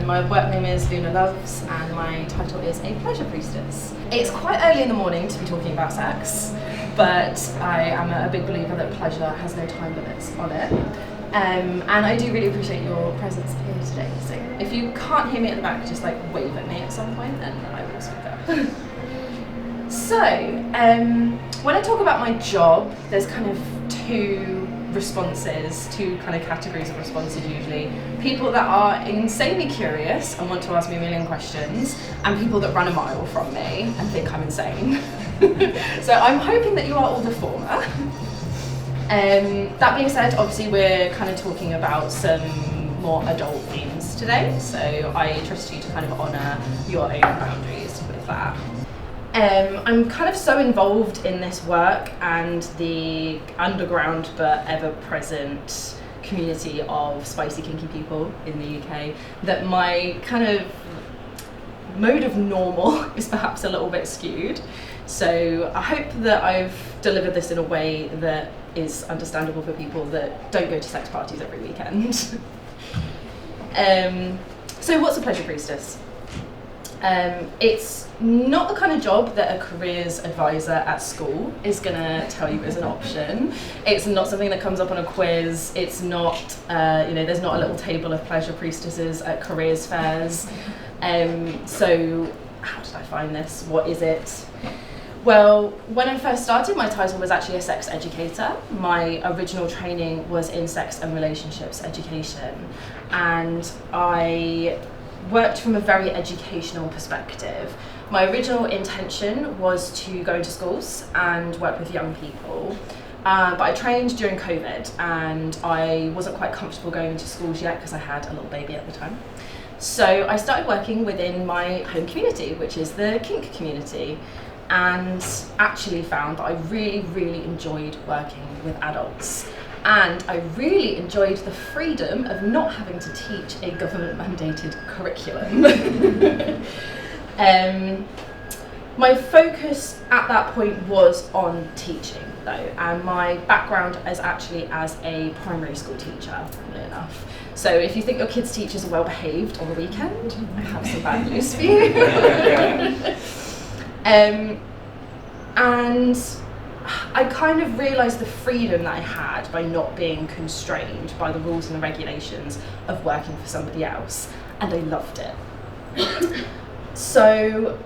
and my work name is Luna Loves, and my title is a Pleasure Priestess. It's quite early in the morning to be talking about sex, but I am a big believer that pleasure has no time limits on it. And I do really appreciate your presence here today. So if you can't hear me at the back, just like wave at me at some point and I will speak up. So, when I talk about my job, there's kind of two kind of categories of responses usually. People that are insanely curious and want to ask me a million questions, and people that run a mile from me and think I'm insane. So I'm hoping that you are all the former. That being said, obviously we're kind of talking about some more adult themes today, so I trust you to kind of honour your own boundaries with that. I'm kind of so involved in this work and the underground but ever-present community of spicy, kinky people in the UK that my kind of mode of normal is perhaps a little bit skewed. So I hope that I've delivered this in a way that is understandable for people that don't go to sex parties every weekend. So what's a Pleasure Priestess? It's not the kind of job that a careers advisor at school is going to tell you is an option. It's not something that comes up on a quiz. It's not, there's not a little table of pleasure priestesses at careers fairs. So how did I find this? What is it? Well, when I first started, my title was actually a sex educator. My original training was in sex and relationships education, and I worked from a very educational perspective. My original intention was to go into schools and work with young people, but I trained during COVID and I wasn't quite comfortable going into schools yet because I had a little baby at the time. So I started working within my home community, which is the kink community, and actually found that I really, really enjoyed working with adults. And I really enjoyed the freedom of not having to teach a government-mandated curriculum. My focus at that point was on teaching, though, and my background is actually as a primary school teacher, funnily enough. So if you think your kids' teachers are well-behaved on the weekend, I have some bad news for you. And I kind of realised the freedom that I had by not being constrained by the rules and the regulations of working for somebody else, and I loved it. So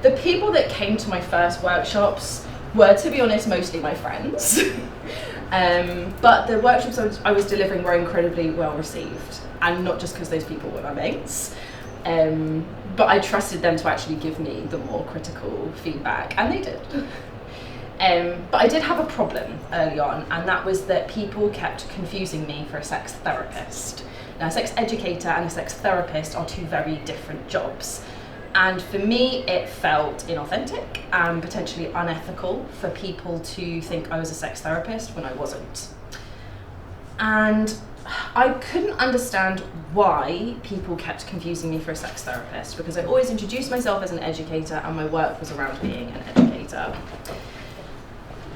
the people that came to my first workshops were, to be honest, mostly my friends. But the workshops I was delivering were incredibly well received, and not just because those people were my mates, but I trusted them to actually give me the more critical feedback, and they did. But I did have a problem early on, and that was that people kept confusing me for a sex therapist. Now, a sex educator and a sex therapist are two very different jobs. And for me, it felt inauthentic and potentially unethical for people to think I was a sex therapist when I wasn't. And I couldn't understand why people kept confusing me for a sex therapist, because I always introduced myself as an educator and my work was around being an educator.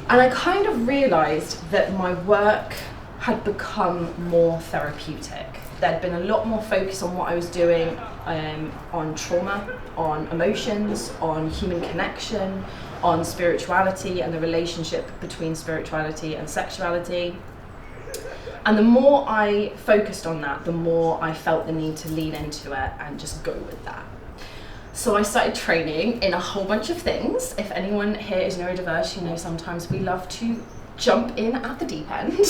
And I kind of realised that my work had become more therapeutic. There'd been a lot more focus on what I was doing, on trauma, on emotions, on human connection, on spirituality and the relationship between spirituality and sexuality. And the more I focused on that, the more I felt the need to lean into it and just go with that. So I started training in a whole bunch of things. If anyone here is neurodiverse, you know sometimes we love to jump in at the deep end.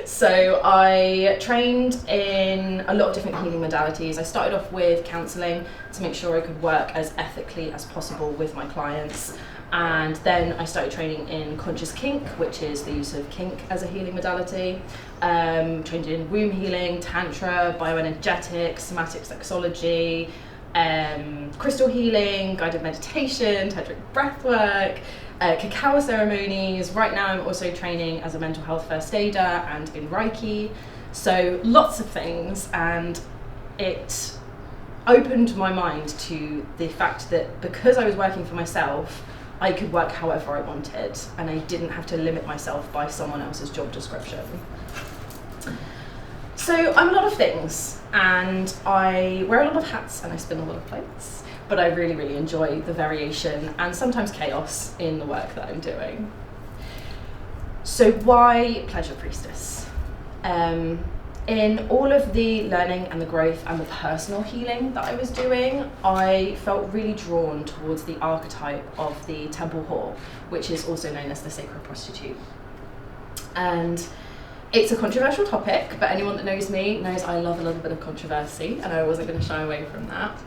So I trained in a lot of different healing modalities. I started off with counselling to make sure I could work as ethically as possible with my clients. And then I started training in conscious kink, which is the use of kink as a healing modality. Trained in womb healing, tantra, bioenergetics, somatic sexology, crystal healing, guided meditation, tantric breathwork, cacao ceremonies. Right now I'm also training as a mental health first aider and in Reiki. So lots of things, and it opened my mind to the fact that because I was working for myself, I could work however I wanted, and I didn't have to limit myself by someone else's job description. So I'm a lot of things, and I wear a lot of hats and I spin a lot of plates, but I really, really enjoy the variation and sometimes chaos in the work that I'm doing. So why Pleasure Priestess? In all of the learning and the growth and the personal healing that I was doing, I felt really drawn towards the archetype of the temple whore, which is also known as the sacred prostitute. And it's a controversial topic, but anyone that knows me knows I love a little bit of controversy, and I wasn't going to shy away from that.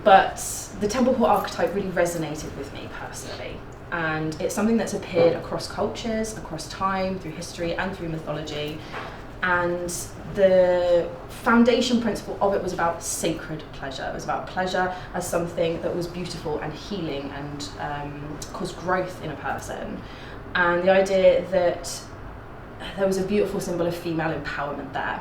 But the temple whore archetype really resonated with me personally. And it's something that's appeared across cultures, across time, through history and through mythology. And the foundation principle of it was about sacred pleasure. It was about pleasure as something that was beautiful and healing and caused growth in a person. And the idea that there was a beautiful symbol of female empowerment there.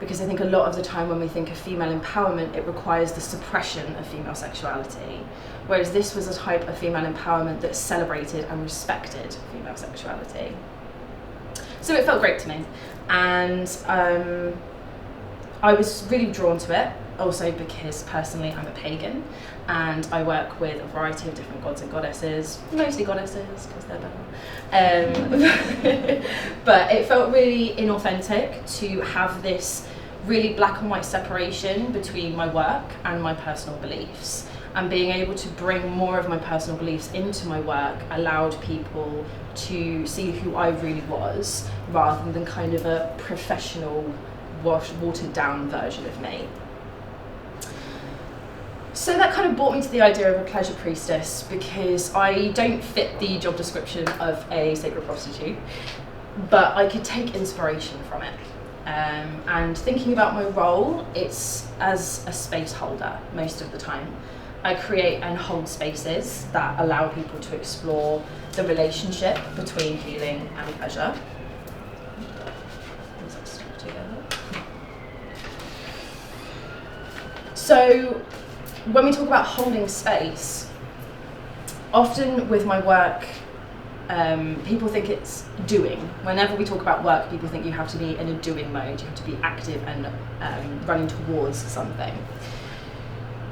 Because I think a lot of the time when we think of female empowerment, it requires the suppression of female sexuality. Whereas this was a type of female empowerment that celebrated and respected female sexuality. So it felt great to me. And I was really drawn to it, also because personally I'm a pagan and I work with a variety of different gods and goddesses, mostly goddesses because they're better. But it felt really inauthentic to have this really black and white separation between my work and my personal beliefs. And being able to bring more of my personal beliefs into my work allowed people to see who I really was, rather than kind of a professional, watered down version of me. So that kind of brought me to the idea of a pleasure priestess, because I don't fit the job description of a sacred prostitute, but I could take inspiration from it. And thinking about my role, it's as a space holder most of the time. I create and hold spaces that allow people to explore the relationship between healing and pleasure. So when we talk about holding space, often with my work, people think it's doing. Whenever we talk about work, people think you have to be in a doing mode, you have to be active and running towards something.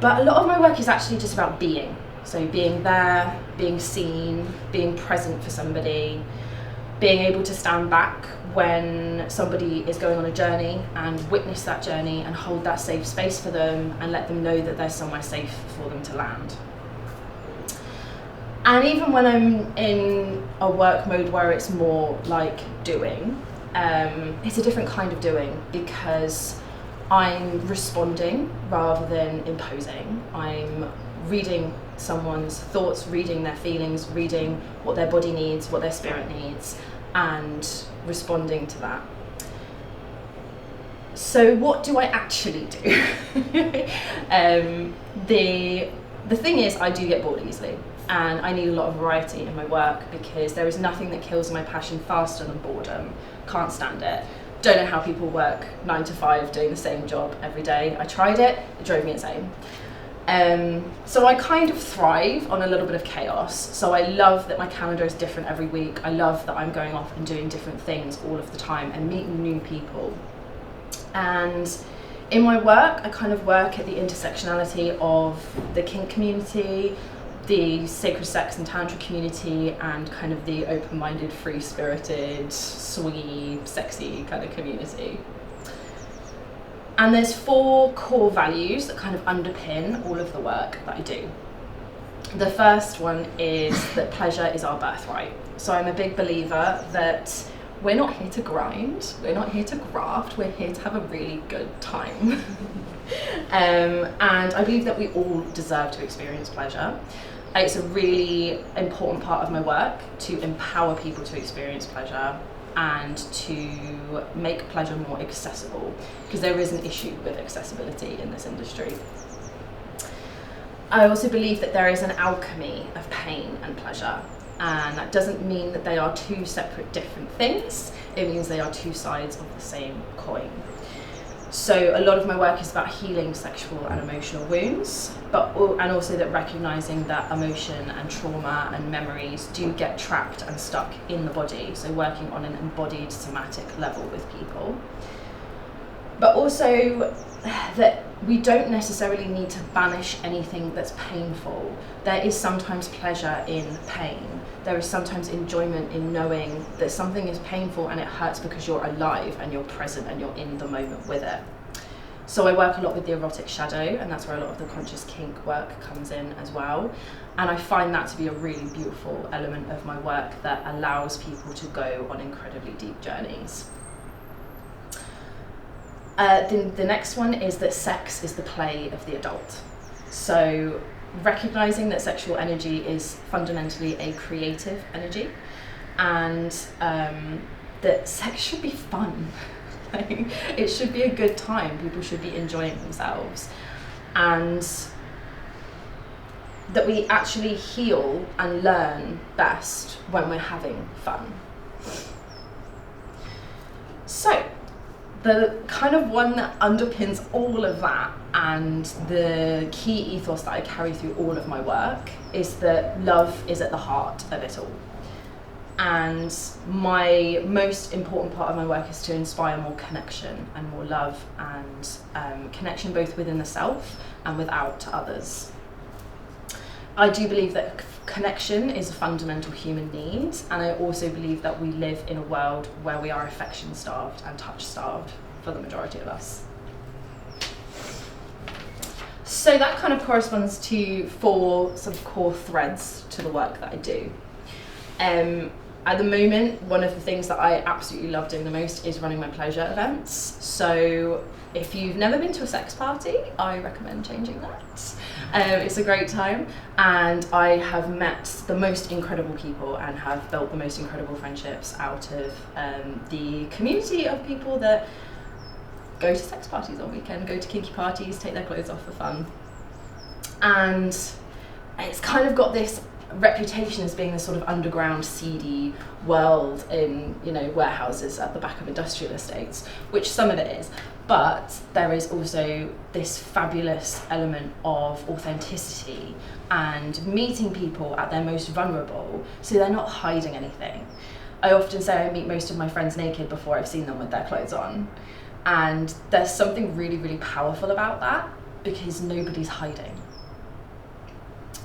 But a lot of my work is actually just about being. So being there, being seen, being present for somebody, being able to stand back when somebody is going on a journey and witness that journey and hold that safe space for them and let them know that there's somewhere safe for them to land. And even when I'm in a work mode where it's more like doing, it's a different kind of doing, because I'm responding rather than imposing. I'm reading someone's thoughts, reading their feelings, reading what their body needs, what their spirit needs, and responding to that. So what do I actually do? The thing is, I do get bored easily, and I need a lot of variety in my work, because there is nothing that kills my passion faster than boredom. Can't stand it. Don't know how people work 9 to 5 doing the same job every day. I tried it drove me insane. So I kind of thrive on a little bit of chaos. So I love that my calendar is different every week. I love that I'm going off and doing different things all of the time and meeting new people. And in my work, I kind of work at the intersectionality of the kink community, the sacred sex and tantra community, and kind of the open-minded, free-spirited, swingy, sexy kind of community. And there's 4 core values that kind of underpin all of the work that I do. The first one is that pleasure is our birthright. So I'm a big believer that we're not here to grind, we're not here to graft, we're here to have a really good time. And I believe that we all deserve to experience pleasure. It's a really important part of my work to empower people to experience pleasure and to make pleasure more accessible, because there is an issue with accessibility in this industry. I also believe that there is an alchemy of pain and pleasure, and that doesn't mean that they are 2 separate different things, it means they are 2 sides of the same coin. So a lot of my work is about healing sexual and emotional wounds, and also that recognizing that emotion and trauma and memories do get trapped and stuck in the body, so working on an embodied somatic level with people. but also that we don't necessarily need to banish anything that's painful. There is sometimes pleasure in pain. There is sometimes enjoyment in knowing that something is painful and it hurts because you're alive and you're present and you're in the moment with it. So I work a lot with the erotic shadow, and that's where a lot of the conscious kink work comes in as well. And I find that to be a really beautiful element of my work that allows people to go on incredibly deep journeys. The next one is that sex is the play of the adult. So recognizing that sexual energy is fundamentally a creative energy, and that sex should be fun. It should be a good time. People should be enjoying themselves, and that we actually heal and learn best when we're having fun. So the kind of one that underpins all of that, and the key ethos that I carry through all of my work, is that love is at the heart of it all. And my most important part of my work is to inspire more connection and more love, and connection both within the self and without to others. I do believe that connection is a fundamental human need, and I also believe that we live in a world where we are affection starved and touch starved for the majority of us. So that kind of corresponds to 4 sort of core threads to the work that I do. At the moment, one of the things that I absolutely love doing the most is running my pleasure events. So if you've never been to a sex party, I recommend changing that. It's a great time, and I have met the most incredible people and have built the most incredible friendships out of the community of people that go to sex parties on weekend, go to kinky parties, take their clothes off for fun. And it's kind of got this reputation as being this sort of underground, seedy world in, warehouses at the back of industrial estates, which some of it is, but there is also this fabulous element of authenticity and meeting people at their most vulnerable, so they're not hiding anything. I often say I meet most of my friends naked before I've seen them with their clothes on, and there's something really, really powerful about that, because nobody's hiding.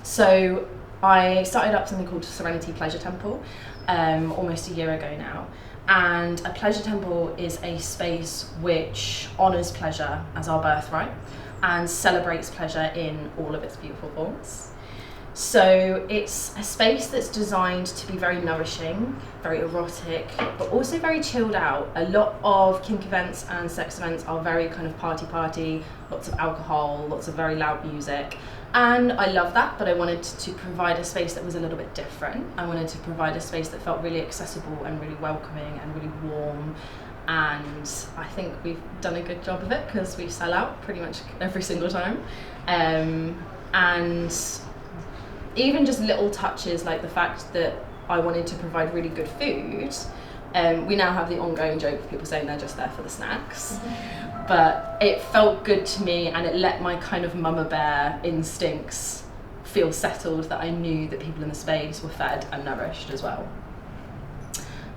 So I started up something called Serenity Pleasure Temple almost a year ago now, and a pleasure temple is a space which honours pleasure as our birthright and celebrates pleasure in all of its beautiful forms. So it's a space that's designed to be very nourishing, very erotic, but also very chilled out. A lot of kink events and sex events are very kind of party, lots of alcohol, lots of very loud music. And I love that, but I wanted to provide a space that was a little bit different. I wanted to provide a space that felt really accessible and really welcoming and really warm. And I think we've done a good job of it, because we sell out pretty much every single time. And even just little touches like the fact that I wanted to provide really good food. We now have the ongoing joke of people saying they're just there for the snacks. But it felt good to me, and it let my kind of mama bear instincts feel settled, that I knew that people in the space were fed and nourished as well.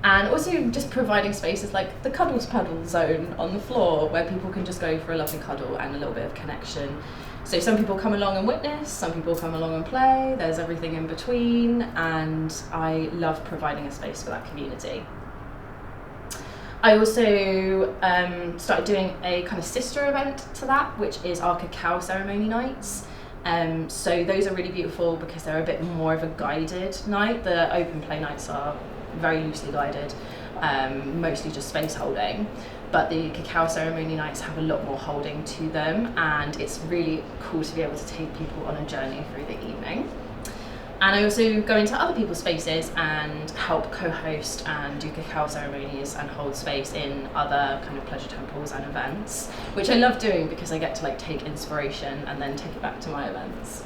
And also just providing spaces like the Cuddles Puddle zone on the floor, where people can just go for a lovely cuddle and a little bit of connection. So some people come along and witness, some people come along and play, there's everything in between, and I love providing a space for that community. I also started doing a kind of sister event to that, which is our cacao ceremony nights. So those are really beautiful because they're a bit more of a guided night. The open play nights are very loosely guided, mostly just space holding. But the cacao ceremony nights have a lot more holding to them, and it's really cool to be able to take people on a journey through the evening. And I also go into other people's spaces and help co-host and do cacao ceremonies and hold space in other kind of pleasure temples and events, which I love doing because I get to take inspiration and then take it back to my events.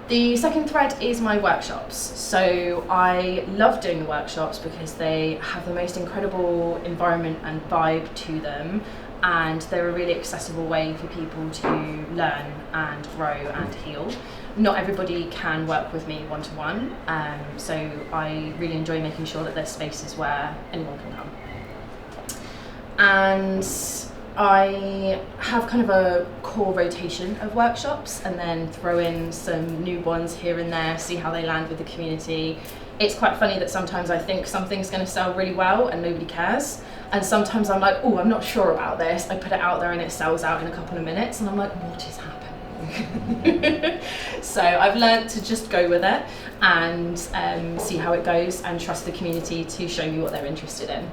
The second thread is my workshops. So I love doing the workshops because they have the most incredible environment and vibe to them, and they're a really accessible way for people to learn and grow and heal. Not everybody can work with me one-to-one, so I really enjoy making sure that there's spaces where anyone can come. And I have kind of a core rotation of workshops and then throw in some new ones here and there, see how they land with the community. It's quite funny that sometimes I think something's going to sell really well and nobody cares. And sometimes I'm like, oh, I'm not sure about this. I put it out there and it sells out in a couple of minutes and I'm like, what is happening? So I've learned to just go with it and see how it goes and trust the community to show me what they're interested in.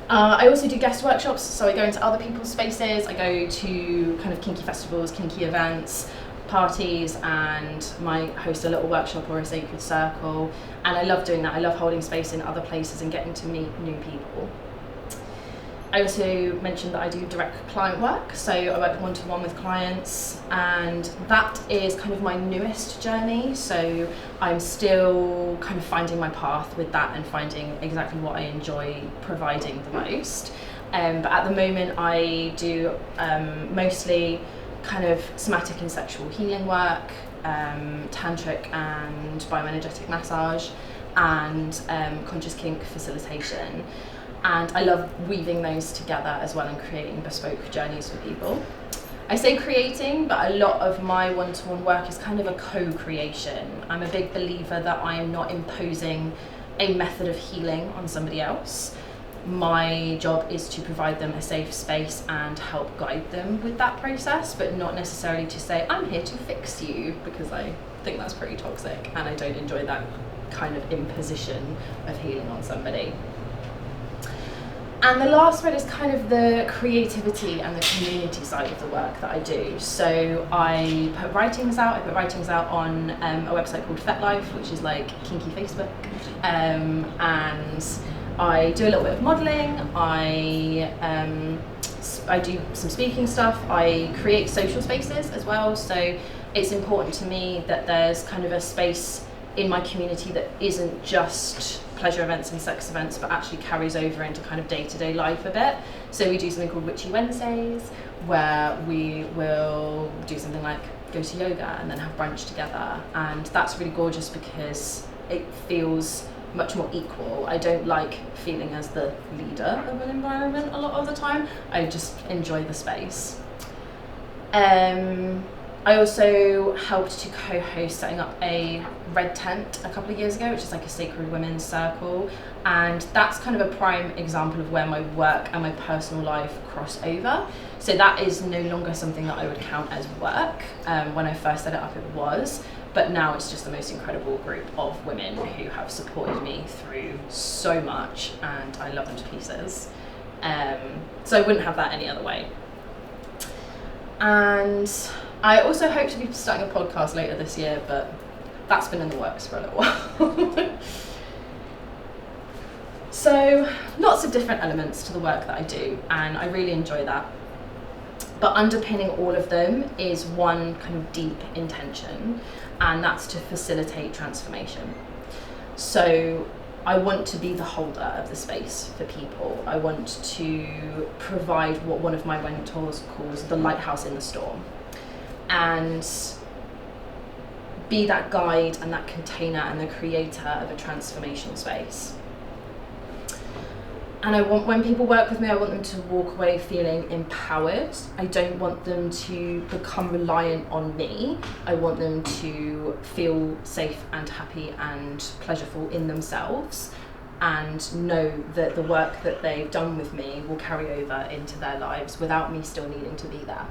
I also do guest workshops, so I go into other people's spaces, I go to kind of kinky festivals, kinky events, parties, and might host a little workshop or a sacred circle, and I love doing that. I love holding space in other places and getting to meet new people. I also mentioned that I do direct client work, so I work one-to-one with clients, and that is kind of my newest journey, so I'm still kind of finding my path with that and finding exactly what I enjoy providing the most. But at the moment I do mostly kind of somatic and sexual healing work, tantric and bioenergetic massage, and conscious kink facilitation. And I love weaving those together as well and creating bespoke journeys for people. I say creating, but a lot of my one-to-one work is kind of a co-creation. I'm a big believer that I am not imposing a method of healing on somebody else. My job is to provide them a safe space and help guide them with that process, but not necessarily to say, I'm here to fix you, because I think that's pretty toxic and I don't enjoy that kind of imposition of healing on somebody. And the last thread is kind of the creativity and the community side of the work that I do. So I put writings out. I put writings out on a website called FetLife, which is like kinky Facebook. And I do a little bit of modelling. I do some speaking stuff. I create social spaces as well. So it's important to me that there's kind of a space in my community that isn't just pleasure events and sex events, but actually carries over into kind of day-to-day life a bit. So we do something called Witchy Wednesdays, where we will do something like go to yoga and then have brunch together. And that's really gorgeous because it feels much more equal. I don't like feeling as the leader of an environment a lot of the time. I just enjoy the space. I also helped to co-host setting up a red tent a couple of years ago, which is like a sacred women's circle, and that's kind of a prime example of where my work and my personal life cross over. So that is no longer something that I would count as work. When I first set it up, it was, but now it's just the most incredible group of women who have supported me through so much, and I love them to pieces. So I wouldn't have that any other way. And I also hope to be starting a podcast later this year, but that's been in the works for a little while. So lots of different elements to the work that I do, and I really enjoy that. But underpinning all of them is one kind of deep intention, and that's to facilitate transformation. So I want to be the holder of the space for people. I want to provide what one of my mentors calls the lighthouse in the storm, and be that guide and that container and the creator of a transformational space. And I want, when people work with me, I want them to walk away feeling empowered. I don't want them to become reliant on me. I want them to feel safe and happy and pleasureful in themselves, and know that the work that they've done with me will carry over into their lives without me still needing to be there.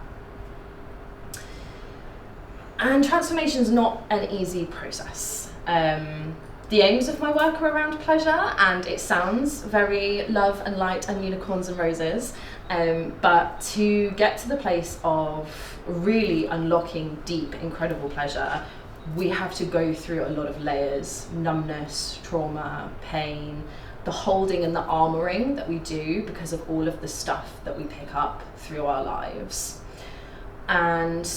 And transformation is not an easy process. The aims of my work are around pleasure, and it sounds very love and light and unicorns and roses, but to get to the place of really unlocking deep, incredible pleasure, we have to go through a lot of layers: numbness, trauma, pain, the holding and the armoring that we do because of all of the stuff that we pick up through our lives. And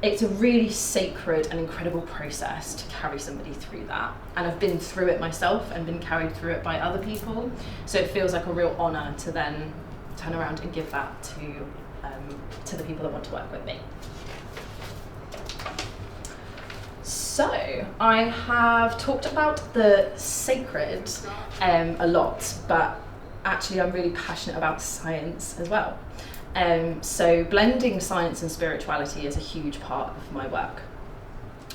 it's a really sacred and incredible process to carry somebody through that. And I've been through it myself and been carried through it by other people. So it feels like a real honor to then turn around and give that to the people that want to work with me. So I have talked about the sacred a lot, but actually I'm really passionate about science as well. So blending science and spirituality is a huge part of my work.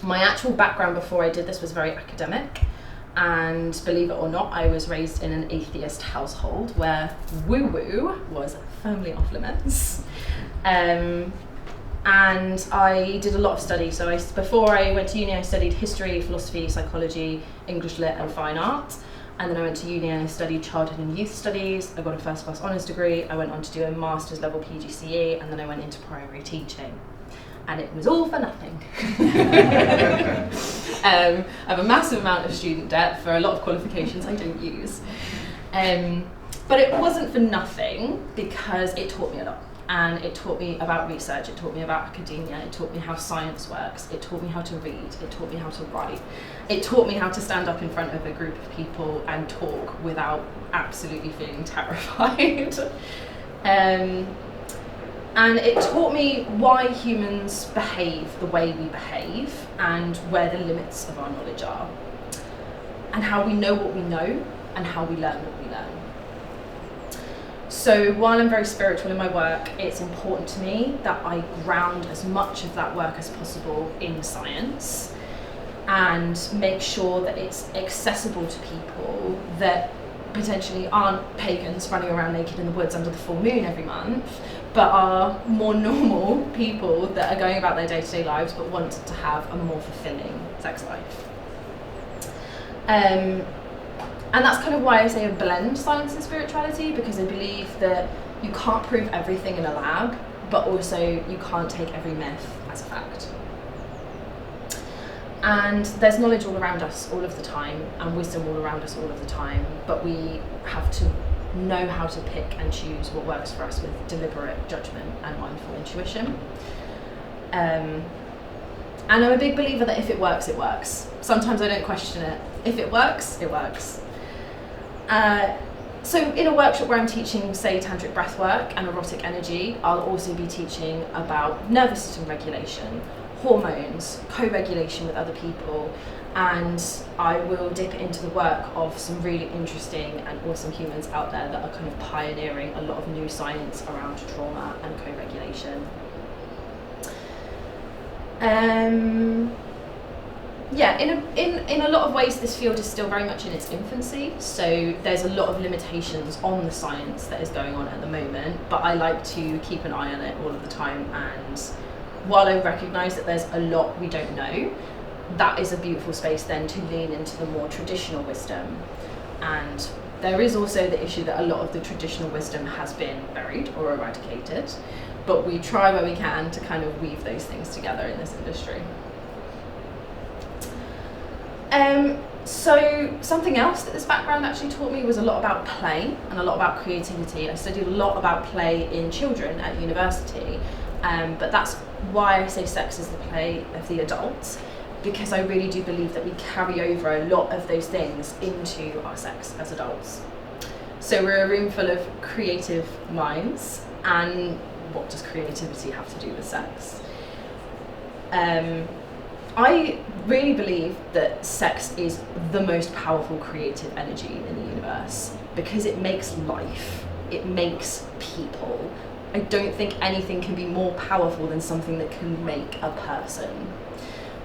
My actual background before I did this was very academic, and believe it or not, I was raised in an atheist household where woo-woo was firmly off limits. And I did a lot of study. So before I went to uni, I studied history, philosophy, psychology, English lit and fine art. And then I went to uni and I studied childhood and youth studies. I got a first class honours degree. I went on to do a master's level PGCE, and then I went into primary teaching. And it was all for nothing. I have a massive amount of student debt for a lot of qualifications I don't use. But it wasn't for nothing, because it taught me a lot. And it taught me about research, it taught me about academia, it taught me how science works, it taught me how to read, it taught me how to write, it taught me how to stand up in front of a group of people and talk without absolutely feeling terrified. And it taught me why humans behave the way we behave and where the limits of our knowledge are, and how we know what we know and how we learn what we learn. So while I'm very spiritual in my work, it's important to me that I ground as much of that work as possible in science and make sure that it's accessible to people that potentially aren't pagans running around naked in the woods under the full moon every month, but are more normal people that are going about their day-to-day lives but want to have a more fulfilling sex life. And that's kind of why I say I blend science and spirituality, because I believe that you can't prove everything in a lab, but also you can't take every myth as a fact. And there's knowledge all around us all of the time, and wisdom all around us all of the time, but we have to know how to pick and choose what works for us with deliberate judgment and mindful intuition. And I'm a big believer that if it works, it works. Sometimes I don't question it. If it works, it works. So in a workshop where I'm teaching, say, tantric breathwork and erotic energy, I'll also be teaching about nervous system regulation, hormones, co-regulation with other people, and I will dip into the work of some really interesting and awesome humans out there that are kind of pioneering a lot of new science around trauma and co-regulation. Yeah, in a lot of ways this field is still very much in its infancy, so there's a lot of limitations on the science that is going on at the moment, but I like to keep an eye on it all of the time, and while I recognise that there's a lot we don't know, that is a beautiful space then to lean into the more traditional wisdom. And there is also the issue that a lot of the traditional wisdom has been buried or eradicated, but we try where we can to kind of weave those things together in this industry. So something else that this background actually taught me was a lot about play and a lot about creativity. I studied a lot about play in children at university, but that's why I say sex is the play of the adult, because I really do believe that we carry over a lot of those things into our sex as adults. So we're a room full of creative minds, and what does creativity have to do with sex? I really believe that sex is the most powerful creative energy in the universe, because it makes life, it makes people. I don't think anything can be more powerful than something that can make a person.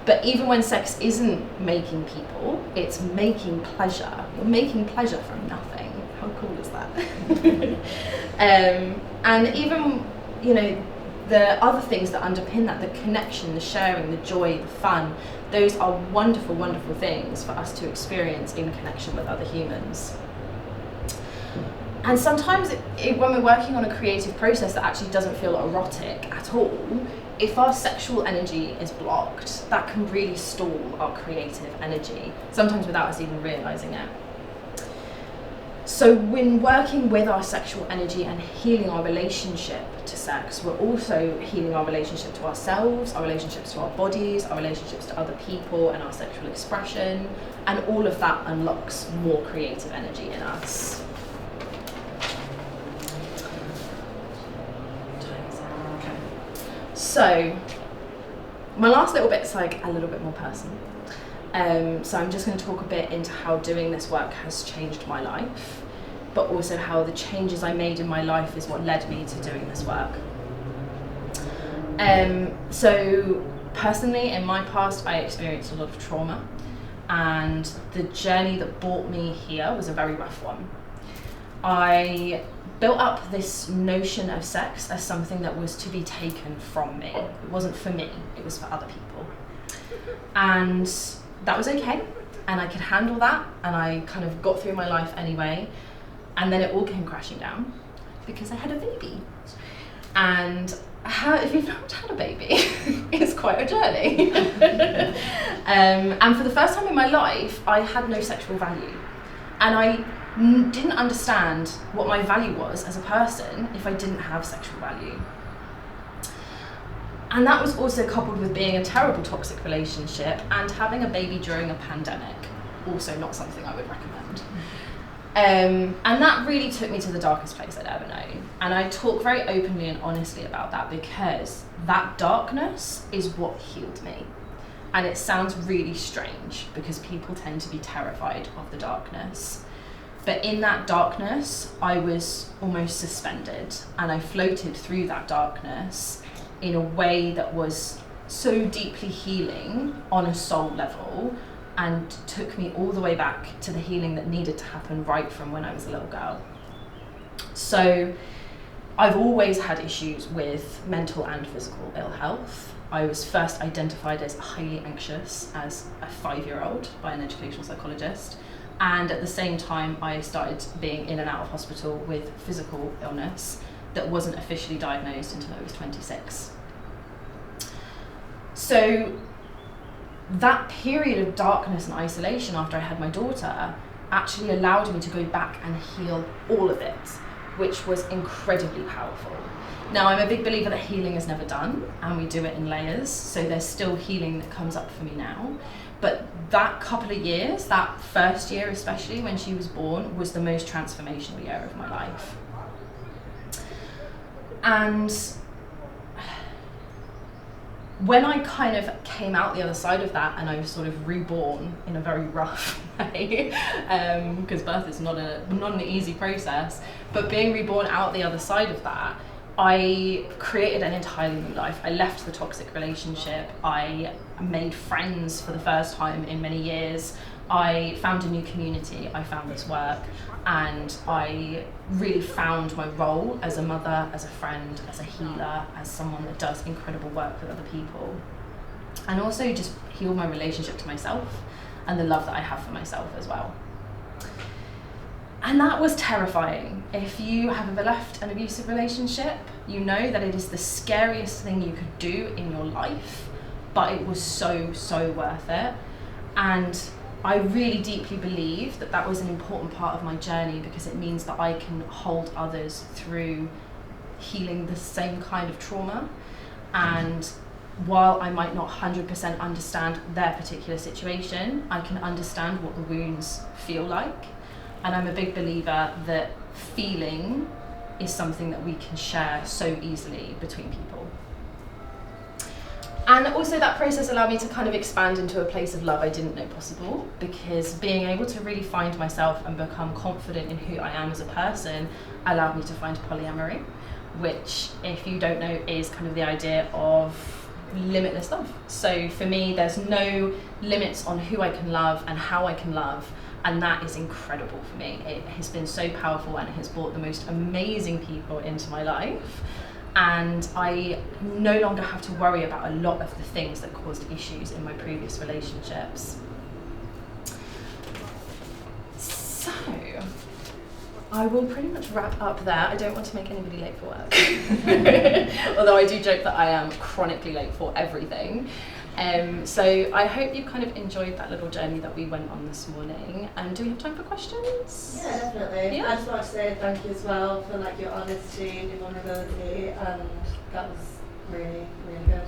But even when sex isn't making people, it's making pleasure. You're making pleasure from nothing. How cool is that? And even, you know, the other things that underpin that, the connection, the sharing, the joy, the fun, those are wonderful, wonderful things for us to experience in connection with other humans. And sometimes when we're working on a creative process that actually doesn't feel erotic at all, if our sexual energy is blocked, that can really stall our creative energy, sometimes without us even realising it. So when working with our sexual energy and healing our relationship to sex, we're also healing our relationship to ourselves, our relationships to our bodies, our relationships to other people, and our sexual expression, and all of that unlocks more creative energy in us. So my last little bit's like a little bit more personal. So I'm just going to talk a bit into how doing this work has changed my life. but also how the changes I made in my life is what led me to doing this work. So personally, in my past, I experienced a lot of trauma, and the journey that brought me here was a very rough one. I built up this notion of sex as something that was to be taken from me. It wasn't for me, it was for other people. And that was okay, and I could handle that, and I kind of got through my life anyway. And then it all came crashing down because I had a baby. And if you've not had a baby, it's quite a journey. And for the first time in my life, I had no sexual value. And I didn't understand what my value was as a person if I didn't have sexual value. And that was also coupled with being a terrible toxic relationship and having a baby during a pandemic. Also not something I would recommend. And that really took me to the darkest place I'd ever known. And I talk very openly and honestly about that because that darkness is what healed me. And it sounds really strange because people tend to be terrified of the darkness. But in that darkness, I was almost suspended, and I floated through that darkness in a way that was so deeply healing on a soul level, and took me all the way back to the healing that needed to happen right from when I was a little girl. So I've always had issues with mental and physical ill health. I was first identified as highly anxious as a 5-year-old by an educational psychologist. And at the same time, I started being in and out of hospital with physical illness that wasn't officially diagnosed until I was 26. So that period of darkness and isolation after I had my daughter actually allowed me to go back and heal all of it, which was incredibly powerful. Now, I'm a big believer that healing is never done, and we do it in layers, so there's still healing that comes up for me now. But that couple of years, that first year especially when she was born, was the most transformational year of my life. And when I kind of came out the other side of that and I was sort of reborn in a very rough way, because birth is not an easy process, but being reborn out the other side of that, I created an entirely new life. I left the toxic relationship. I made friends for the first time in many years. I found a new community. I found this work, and I really found my role as a mother, as a friend, as a healer, as someone that does incredible work with other people. And also just healed my relationship to myself and the love that I have for myself as well. And that was terrifying. If you have ever left an abusive relationship, you know that it is the scariest thing you could do in your life, but it was so, so worth it. And I really deeply believe that that was an important part of my journey because it means that I can hold others through healing the same kind of trauma. And while I might not 100% understand their particular situation, I can understand what the wounds feel like. And I'm a big believer that feeling is something that we can share so easily between people. And also that process allowed me to kind of expand into a place of love I didn't know possible, because being able to really find myself and become confident in who I am as a person allowed me to find polyamory, which, if you don't know, is kind of the idea of limitless love. So for me, there's no limits on who I can love and how I can love. And that is incredible for me. It has been so powerful and it has brought the most amazing people into my life. And I no longer have to worry about a lot of the things that caused issues in my previous relationships. So, I will pretty much wrap up there. I don't want to make anybody late for work. Although I do joke that I am chronically late for everything. So I hope you kind of enjoyed that little journey that we went on this morning. Do we have time for questions? Yeah, definitely. Yeah. I just want to say thank you as well for your honesty, your vulnerability, and that was really, really good.